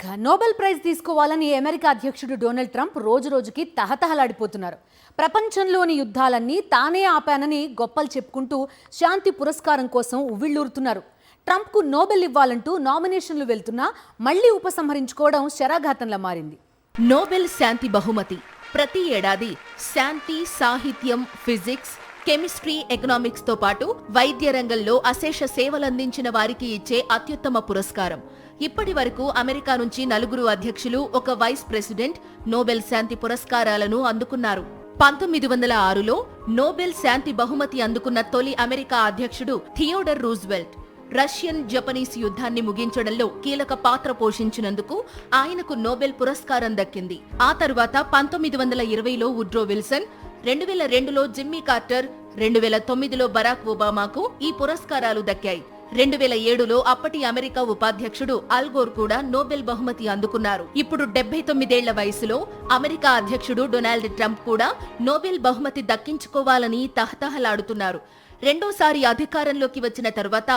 Nobel prize తీసుకోవాలని America అధ్యక్షుడు Donald Trump రోజురోజుకి తహతహలాడిపోతున్నారు. ప్రపంచంలోని యుద్ధాలన్నీ తానే ఆపానని గొప్పలు చెప్పుకుంటూ శాంతి పురస్కారం కోసం ఉవ్విళ్లూరుతున్నారు. ట్రంప్కు నోబెల్ ఇవ్వాలంటూ నామినేషన్లు వెళ్తున్నా మళ్లీ ఉపసంహరించుకోవడం శరాఘాతంలా మారింది. నోబెల్ శాంతి బహుమతి ప్రతి ఏడాది శాంతి, సాహిత్యం, ఫిజిక్స్, కెమిస్ట్రీ, ఎకనామిక్స్ తో పాటు వైద్య రంగంలో అశేష సేవలందించిన వారికి ఇచ్చే అత్యుత్తమ పురస్కారం. ఇప్పటి వరకు అమెరికా నుంచి 4 అధ్యక్షులు, ఒక వైస్ ప్రెసిడెంట్ నోబెల్ శాంతి పురస్కారాలను అందుకున్నారు. 1906లో నోబెల్ శాంతి బహుమతి అందుకున్న తొలి అమెరికా అధ్యక్షుడు థియోడర్ రూజ్వెల్ట్. రష్యన్ జపనీస్ యుద్ధాన్ని ముగించడంలో కీలక పాత్ర పోషించినందుకు ఆయనకు నోబెల్ పురస్కారం దక్కింది. ఆ తరువాత 1920లో వుడ్రో విల్సన్, 2002లో జిమ్మీ కార్టర్, 2009లో బరాక్ ఒబామాకు ఈ పురస్కారాలు దక్కాయి. 2007లో అప్పటి అమెరికా ఉపాధ్యక్షుడు అల్ గోర్ కూడా నోబెల్ బహుమతి అందుకున్నారు. ఇప్పుడు 79 వయసులో అమెరికా అధ్యక్షుడు డొనాల్డ్ ట్రంప్ కూడా నోబెల్ బహుమతి దక్కించుకోవాలని తహతహలాడుతున్నారు. రెండోసారి అధికారంలోకి వచ్చిన తరువాత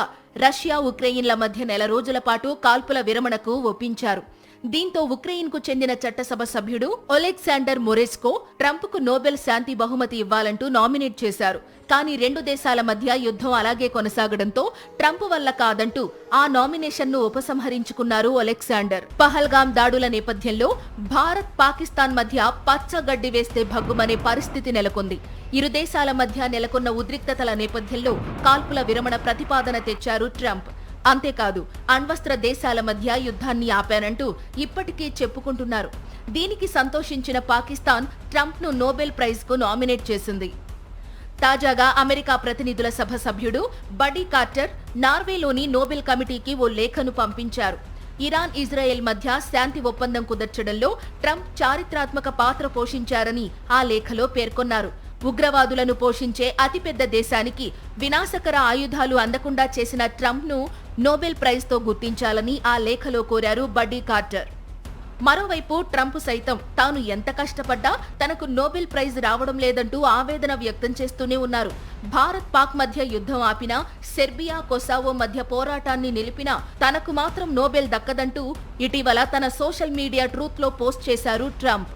రష్యా, ఉక్రెయిన్ల మధ్య నెల రోజుల పాటు కాల్పుల విరమణకు ఒప్పించారు. దీంతో ఉక్రెయిన్కు చెందిన చట్టసభ సభ్యుడు ఒలెగ్జాండర్ మొరెస్కో ట్రంప్కు నోబెల్ శాంతి బహుమతి ఇవ్వాలంటూ నామినేట్ చేశారు. కానీ 2 దేశాల మధ్య యుద్ధం అలాగే కొనసాగడంతో ట్రంప్ వల్ల కాదంటూ ఆ నామినేషన్ను ఉపసంహరించుకున్నారు ఒలెగ్జాండర్. పహల్గామ్ దాడుల నేపథ్యంలో భారత్, పాకిస్తాన్ మధ్య పచ్చగడ్డి వేస్తే భగ్గుమనే పరిస్థితి నెలకొంది. ఇరు దేశాల మధ్య నెలకొన్న ఉద్రిక్తతల నేపథ్యంలో కాల్పుల విరమణ ప్రతిపాదన తెచ్చారు ట్రంప్. అంతేకాదు, అణ్వస్త్ర దేశాల మధ్య యుద్ధాన్ని ఆపానంటూ ఇప్పటికీ చెప్పుకుంటున్నారు. దీనికి సంతోషించిన పాకిస్తాన్ ట్రంప్ను నోబెల్ ప్రైజ్కు నామినేట్ చేసింది. తాజాగా అమెరికా ప్రతినిధుల సభ సభ్యుడు బడ్డీ కార్టర్ నార్వేలోని నోబెల్ కమిటీకి ఓ లేఖను పంపించారు. ఇరాన్, ఇజ్రాయెల్ మధ్య శాంతి ఒప్పందం కుదర్చడంలో ట్రంప్ చారిత్రాత్మక పాత్ర పోషించారని ఆ లేఖలో పేర్కొన్నారు. ఉగ్రవాదులను పోషించే అతిపెద్ద దేశానికి వినాశకర ఆయుధాలు అందకుండా చేసిన ట్రంప్ను నోబెల్ ప్రైజ్తో గుర్తించాలని ఆ లేఖలో కోరారు బడ్డీ కార్టర్. మరోవైపు ట్రంప్ సైతం తాను ఎంత కష్టపడ్డా తనకు నోబెల్ ప్రైజ్ రావడం లేదంటూ ఆవేదన వ్యక్తం చేస్తూనే ఉన్నారు. భారత్, పాక్ మధ్య యుద్ధం ఆపినా, సెర్బియా, కొసావో మధ్య పోరాటాన్ని నిలిపినా తనకు మాత్రం నోబెల్ దక్కదంటూ ఇటీవల తన సోషల్ మీడియా ట్రూత్లో పోస్ట్ చేశారు ట్రంప్.